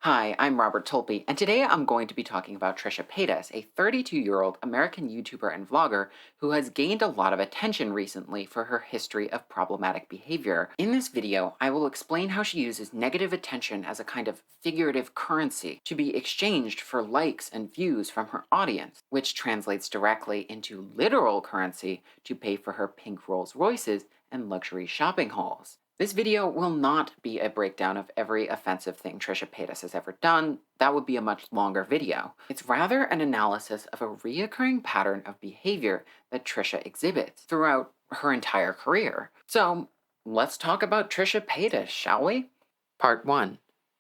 Hi, I'm Robert Tolpe, and today I'm going to be talking about Trisha Paytas, a 32-year-old American YouTuber and vlogger who has gained a lot of attention recently for her history of problematic behavior. In this video, I will explain how she uses negative attention as a kind of figurative currency to be exchanged for likes and views from her audience, which translates directly into literal currency to pay for her pink Rolls Royces and luxury shopping hauls. This video will not be a breakdown of every offensive thing Trisha Paytas has ever done. That would be a much longer video. It's rather an analysis of a reoccurring pattern of behavior that Trisha exhibits throughout her entire career. So let's talk about Trisha Paytas, shall we? Part 1.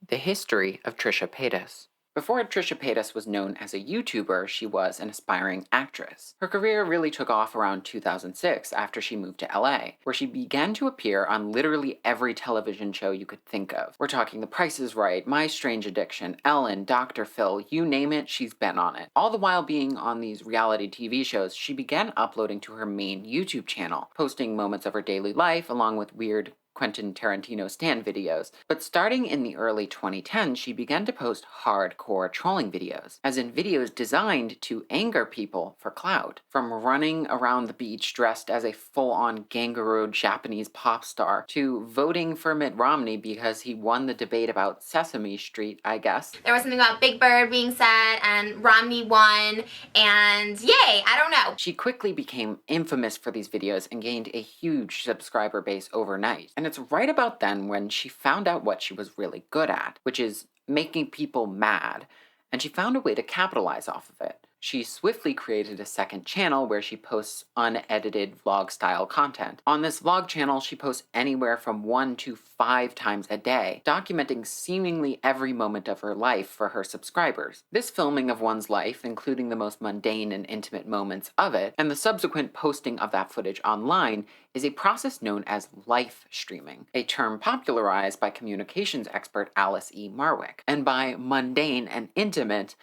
The history of Trisha Paytas. Before Trisha Paytas was known as a YouTuber, she was an aspiring actress. Her career really took off around 2006 after she moved to LA, where she began to appear on literally every television show you could think of. We're talking The Price is Right, My Strange Addiction, Ellen, Dr. Phil, you name it, she's been on it. All the while being on these reality TV shows, she began uploading to her main YouTube channel, posting moments of her daily life along with weird Quentin Tarantino stan videos, but starting in the early 2010s, she began to post hardcore trolling videos, as in videos designed to anger people for clout. From running around the beach dressed as a full-on kangaroo Japanese pop star, to voting for Mitt Romney because he won the debate about Sesame Street, I guess. There was something about Big Bird being said, and Romney won, and yay, I don't know. She quickly became infamous for these videos and gained a huge subscriber base overnight. And it's right about then when she found out what she was really good at, which is making people mad, and she found a way to capitalize off of it. She swiftly created a second channel where she posts unedited vlog-style content. On this vlog channel, she posts anywhere from 1 to 5 times a day, documenting seemingly every moment of her life for her subscribers. This filming of one's life, including the most mundane and intimate moments of it, and the subsequent posting of that footage online, is a process known as live streaming, a term popularized by communications expert Alice E. Marwick. And by mundane and intimate,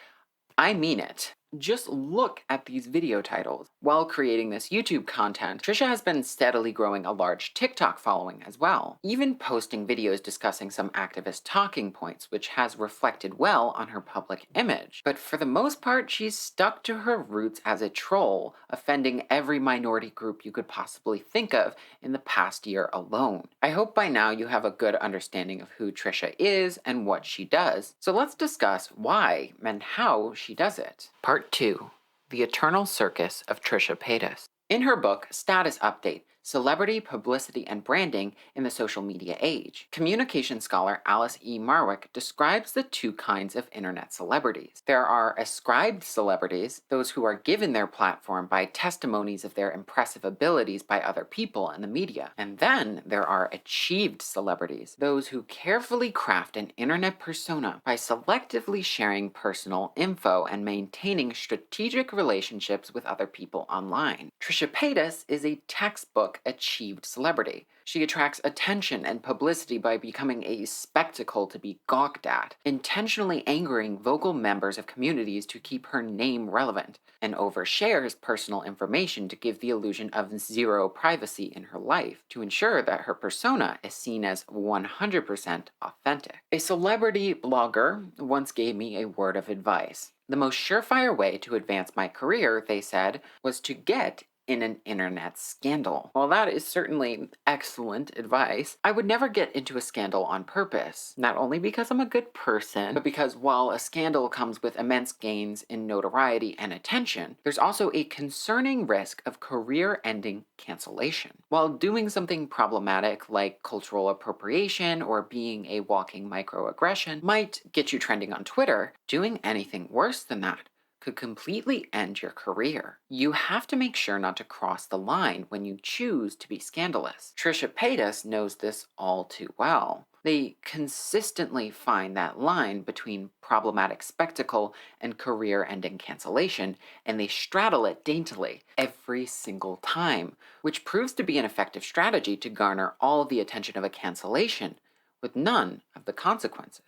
I mean it. Just look at these video titles. While creating this YouTube content, Trisha has been steadily growing a large TikTok following as well, even posting videos discussing some activist talking points, which has reflected well on her public image. But for the most part, she's stuck to her roots as a troll, offending every minority group you could possibly think of in the past year alone. I hope by now you have a good understanding of who Trisha is and what she does, so let's discuss why and how she does it. Part 2. The Eternal Circus of Trisha Paytas. In her book, Status Update, Celebrity, Publicity, and Branding in the Social Media Age, communication scholar Alice E. Marwick describes the two kinds of internet celebrities. There are ascribed celebrities, those who are given their platform by testimonies of their impressive abilities by other people in the media. And then there are achieved celebrities, those who carefully craft an internet persona by selectively sharing personal info and maintaining strategic relationships with other people online. Trisha Paytas is a textbook achieved celebrity. She attracts attention and publicity by becoming a spectacle to be gawked at, intentionally angering vocal members of communities to keep her name relevant, and overshares personal information to give the illusion of zero privacy in her life, to ensure that her persona is seen as 100% authentic. A celebrity blogger once gave me a word of advice. The most surefire way to advance my career, they said, was to get in an internet scandal. While that is certainly excellent advice, I would never get into a scandal on purpose. Not only because I'm a good person, but because while a scandal comes with immense gains in notoriety and attention, there's also a concerning risk of career-ending cancellation. While doing something problematic like cultural appropriation or being a walking microaggression might get you trending on Twitter, doing anything worse than that could completely end your career. You have to make sure not to cross the line when you choose to be scandalous. Trisha Paytas knows this all too well. They consistently find that line between problematic spectacle and career-ending cancellation, and they straddle it daintily every single time, which proves to be an effective strategy to garner all the attention of a cancellation with none of the consequences.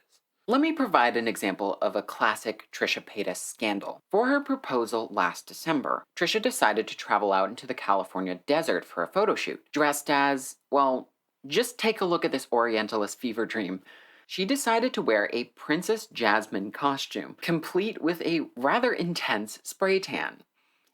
Let me provide an example of a classic Trisha Paytas scandal. For her proposal last December, Trisha decided to travel out into the California desert for a photo shoot, dressed as, well, just take a look at this Orientalist fever dream. she decided to wear a Princess Jasmine costume, complete with a rather intense spray tan.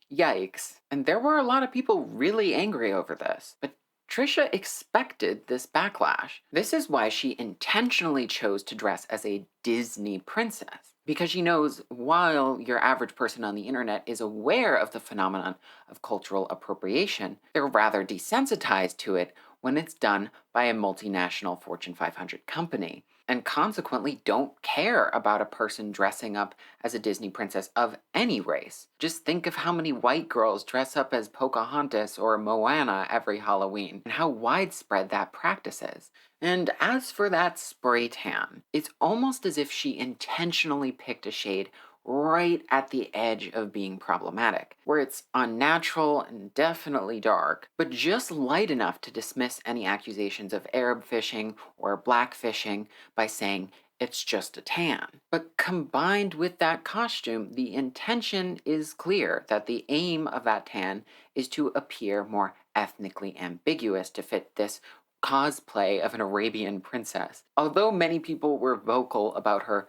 Yikes. And there were a lot of people really angry over this. But Trisha expected this backlash. This is why she intentionally chose to dress as a Disney princess. Because she knows while your average person on the internet is aware of the phenomenon of cultural appropriation, they're rather desensitized to it when it's done by a multinational Fortune 500 company, and consequently don't care about a person dressing up as a Disney princess of any race. Just think of how many white girls dress up as Pocahontas or Moana every Halloween, and how widespread that practice is. And as for that spray tan, it's almost as if she intentionally picked a shade right at the edge of being problematic, where it's unnatural and definitely dark, but just light enough to dismiss any accusations of Arab fishing or black fishing by saying it's just a tan. But combined with that costume, the intention is clear that the aim of that tan is to appear more ethnically ambiguous to fit this cosplay of an Arabian princess. Although many people were vocal about her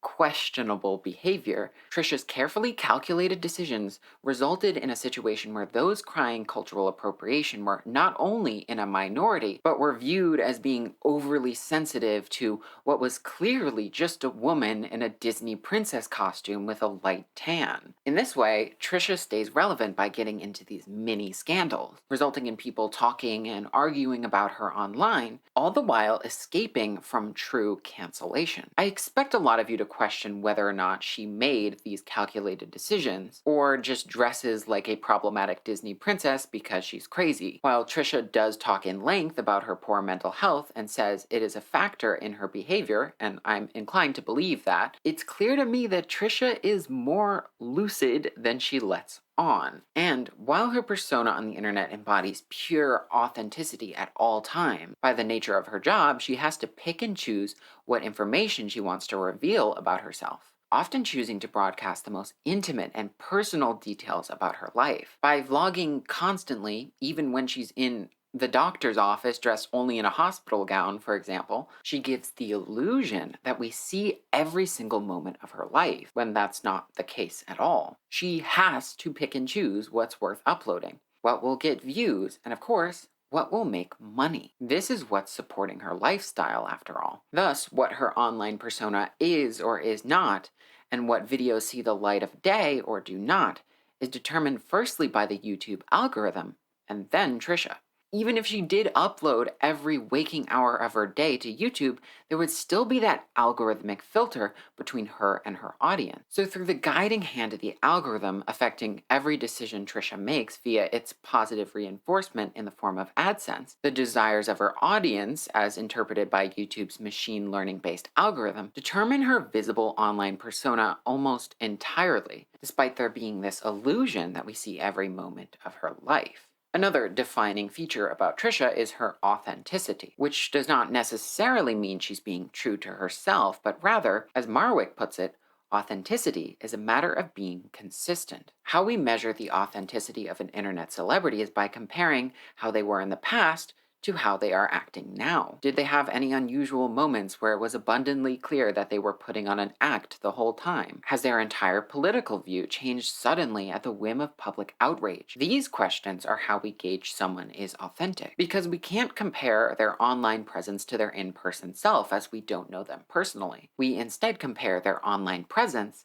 questionable behavior, Trisha's carefully calculated decisions resulted in a situation where those crying cultural appropriation were not only in a minority, but were viewed as being overly sensitive to what was clearly just a woman in a Disney princess costume with a light tan. In this way, Trisha stays relevant by getting into these mini scandals, resulting in people talking and arguing about her online, all the while escaping from true cancellation. I expect a lot of you to question whether or not she made these calculated decisions, or just dresses like a problematic Disney princess because she's crazy. While Trisha does talk in length about her poor mental health and says it is a factor in her behavior, and I'm inclined to believe that, it's clear to me that Trisha is more lucid than she lets on. And while her persona on the internet embodies pure authenticity at all time, by the nature of her job, she has to pick and choose what information she wants to reveal about herself, often choosing to broadcast the most intimate and personal details about her life. By vlogging constantly, even when she's in the doctor's office dressed only in a hospital gown, for example, she gives the illusion that we see every single moment of her life, when that's not the case at all. She has to pick and choose what's worth uploading, what will get views, and of course, what will make money. This is what's supporting her lifestyle, after all. Thus, what her online persona is or is not, and what videos see the light of day or do not, is determined firstly by the YouTube algorithm, and then Trisha. Even if she did upload every waking hour of her day to YouTube, there would still be that algorithmic filter between her and her audience. So through the guiding hand of the algorithm affecting every decision Trisha makes via its positive reinforcement in the form of AdSense, the desires of her audience, as interpreted by YouTube's machine learning-based algorithm, determine her visible online persona almost entirely, despite there being this illusion that we see every moment of her life. Another defining feature about Trisha is her authenticity, which does not necessarily mean she's being true to herself, but rather, as Marwick puts it, authenticity is a matter of being consistent. How we measure the authenticity of an internet celebrity is by comparing how they were in the past to how they are acting now. Did they have any unusual moments where it was abundantly clear that they were putting on an act the whole time? Has their entire political view changed suddenly at the whim of public outrage? These questions are how we gauge someone is authentic, because we can't compare their online presence to their in-person self, as we don't know them personally. We instead compare their online presence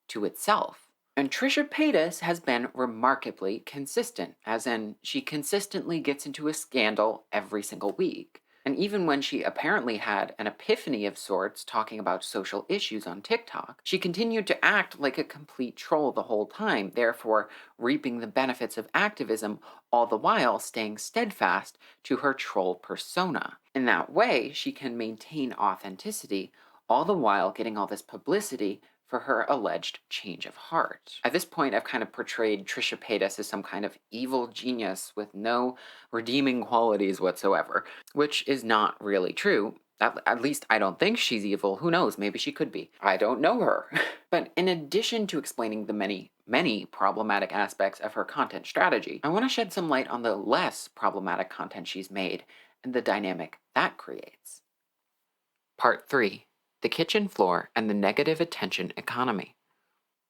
to itself. And Trisha Paytas has been remarkably consistent, as in, she consistently gets into a scandal every single week. And even when she apparently had an epiphany of sorts talking about social issues on TikTok, she continued to act like a complete troll the whole time, therefore reaping the benefits of activism, all the while staying steadfast to her troll persona. In that way, she can maintain authenticity, all the while getting all this publicity for her alleged change of heart. At this point, I've kind of portrayed Trisha Paytas as some kind of evil genius with no redeeming qualities whatsoever, which is not really true. At least I don't think she's evil. Who knows? Maybe she could be. I don't know her. But in addition to explaining the many problematic aspects of her content strategy, I want to shed some light on the less problematic content she's made and the dynamic that creates. Part 3: The Kitchen Floor and the Negative Attention Economy.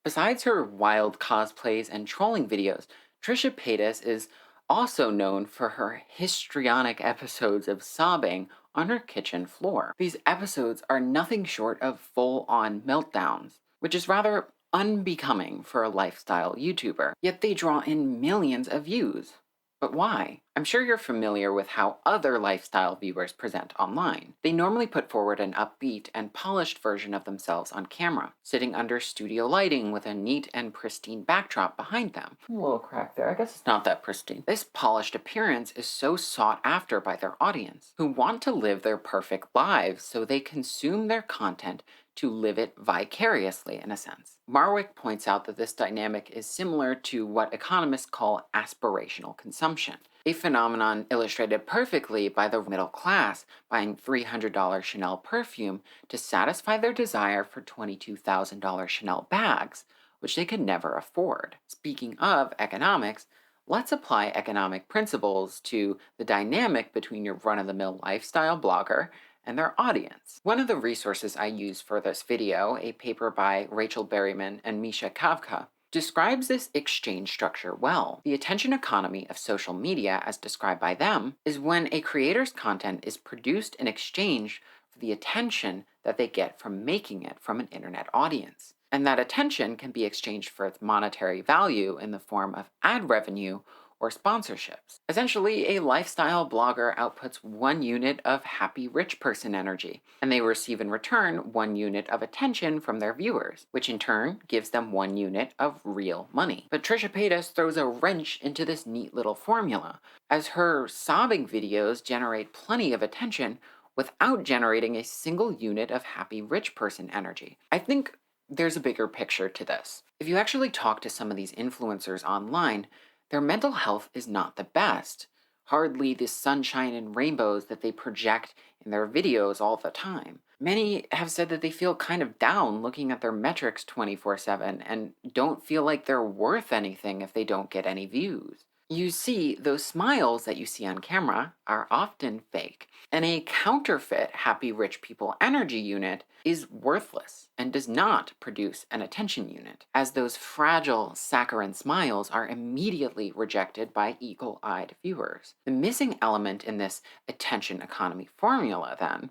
Besides her wild cosplays and trolling videos, Trisha Paytas is also known for her histrionic episodes of sobbing on her kitchen floor. These episodes are nothing short of full-on meltdowns, which is rather unbecoming for a lifestyle YouTuber, yet they draw in millions of views. But why? I'm sure you're familiar with how other lifestyle viewers present online. They normally put forward an upbeat and polished version of themselves on camera, sitting under studio lighting with a neat and pristine backdrop behind them. A little crack there. I guess it's not that pristine. This polished appearance is so sought after by their audience, who want to live their perfect lives, so they consume their content to live it vicariously, in a sense. Marwick points out that this dynamic is similar to what economists call aspirational consumption, a phenomenon illustrated perfectly by the middle class buying $300 Chanel perfume to satisfy their desire for $22,000 Chanel bags, which they could never afford. Speaking of economics, let's apply economic principles to the dynamic between your run-of-the-mill lifestyle blogger and their audience. One of the resources I use for this video, a paper by Rachel Berryman and Misha Kavka, describes this exchange structure well. The attention economy of social media, as described by them, is when a creator's content is produced in exchange for the attention that they get from making it from an internet audience. And that attention can be exchanged for its monetary value in the form of ad revenue or sponsorships. Essentially, a lifestyle blogger outputs 1 unit of happy rich person energy, and they receive in return 1 unit of attention from their viewers, which in turn gives them 1 unit of real money. But Trisha Paytas throws a wrench into this neat little formula, as her sobbing videos generate plenty of attention without generating a single unit of happy rich person energy. I think there's a bigger picture to this. If you actually talk to some of these influencers online, their mental health is not the best. Hardly the sunshine and rainbows that they project in their videos all the time. Many have said that they feel kind of down looking at their metrics 24/7 and don't feel like they're worth anything if they don't get any views. You see, those smiles that you see on camera are often fake, and a counterfeit happy rich people energy unit is worthless and does not produce an attention unit, as those fragile saccharine smiles are immediately rejected by eagle-eyed viewers. The missing element in this attention economy formula, then,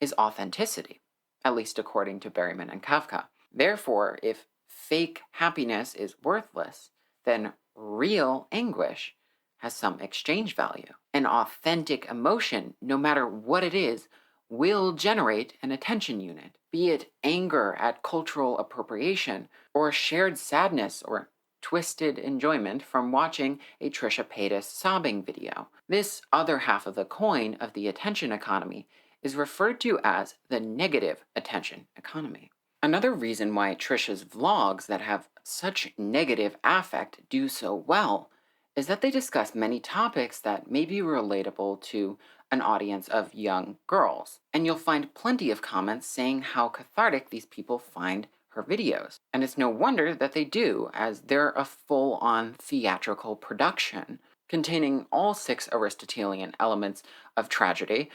is authenticity, at least according to Berryman and Kafka. Therefore, if fake happiness is worthless, then real anguish has some exchange value. An authentic emotion, no matter what it is, will generate an attention unit, be it anger at cultural appropriation, or shared sadness or twisted enjoyment from watching a Trisha Paytas sobbing video. This other half of the coin of the attention economy is referred to as the negative attention economy. Another reason why Trisha's vlogs that have such negative affect do so well is that they discuss many topics that may be relatable to an audience of young girls. And you'll find plenty of comments saying how cathartic these people find her videos. And it's no wonder that they do, as they're a full-on theatrical production containing all 6 Aristotelian elements of tragedy,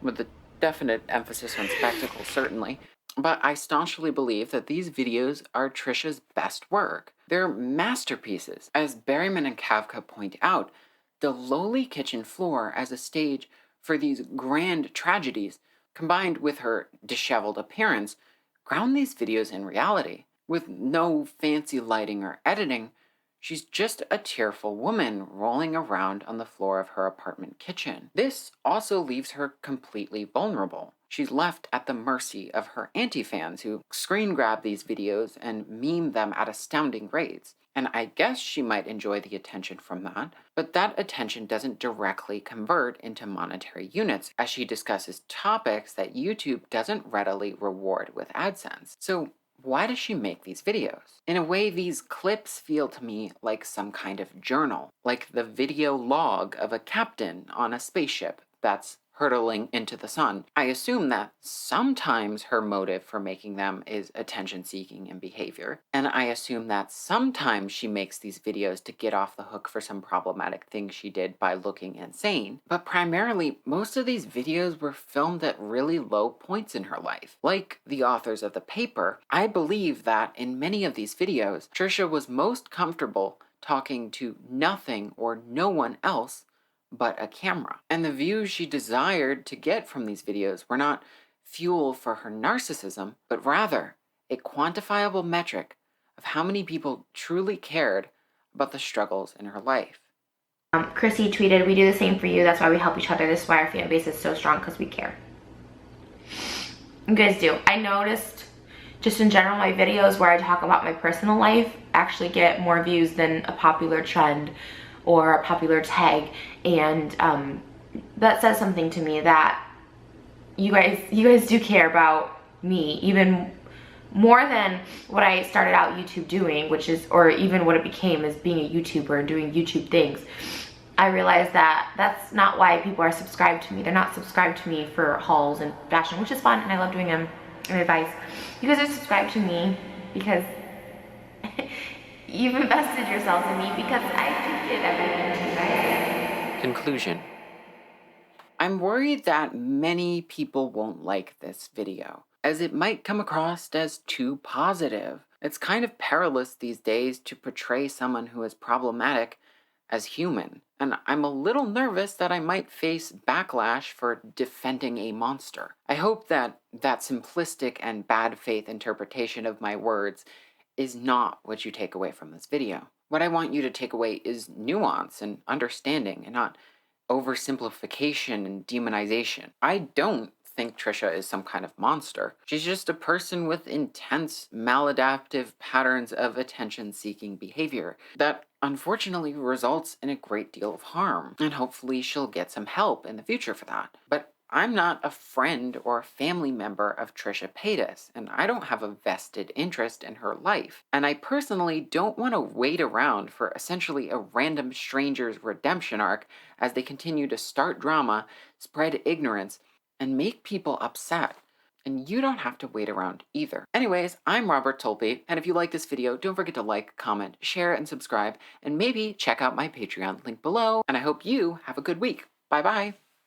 with a definite emphasis on spectacle, certainly. But I staunchly believe that these videos are Trisha's best work. They're masterpieces. As Berryman and Kafka point out, the lowly kitchen floor as a stage for these grand tragedies, combined with her disheveled appearance, ground these videos in reality. With no fancy lighting or editing, she's just a tearful woman rolling around on the floor of her apartment kitchen. This also leaves her completely vulnerable. She's left at the mercy of her anti-fans who screen grab these videos and meme them at astounding rates. And I guess she might enjoy the attention from that, but that attention doesn't directly convert into monetary units, as she discusses topics that YouTube doesn't readily reward with AdSense. So why does she make these videos? In a way, these clips feel to me like some kind of journal, like the video log of a captain on a spaceship. That's hurtling into the sun. I assume that sometimes her motive for making them is attention-seeking in behavior, and I assume that sometimes she makes these videos to get off the hook for some problematic thing she did by looking insane. But primarily, most of these videos were filmed at really low points in her life. Like the authors of the paper, I believe that in many of these videos, Trisha was most comfortable talking to nothing or no one else but a camera. And the views she desired to get from these videos were not fuel for her narcissism, but rather a quantifiable metric of how many people truly cared about the struggles in her life. Chrissy tweeted, "We do the same for you. That's why we help each other. This is why our fan base is so strong, because we care." You guys do. I noticed just in general, my videos where I talk about my personal life actually get more views than a popular trend or a popular tag, and that says something to me that you guys do care about me, even more than what I started out YouTube doing, which is, or even what it became as being a YouTuber and doing YouTube things. I realized that that's not why people are subscribed to me. They're not subscribed to me for hauls and fashion, which is fun, and I love doing them, and advice. You guys are subscribed to me because you've invested yourselves in me, because I did everything to you guys. Conclusion. I'm worried that many people won't like this video, as it might come across as too positive. It's kind of perilous these days to portray someone who is problematic as human, and I'm a little nervous that I might face backlash for defending a monster. I hope that that simplistic and bad faith interpretation of my words is not what you take away from this video. What I want you to take away is nuance and understanding, and not oversimplification and demonization. I don't think Trisha is some kind of monster. She's just a person with intense maladaptive patterns of attention-seeking behavior that unfortunately results in a great deal of harm, and hopefully she'll get some help in the future for that. But I'm not a friend or family member of Trisha Paytas, and I don't have a vested interest in her life. And I personally don't want to wait around for essentially a random stranger's redemption arc as they continue to start drama, spread ignorance, and make people upset. And you don't have to wait around either. Anyways, I'm Robert Tolpe, and if you like this video, don't forget to like, comment, share, and subscribe, and maybe check out my Patreon link below, and I hope you have a good week. Bye-bye!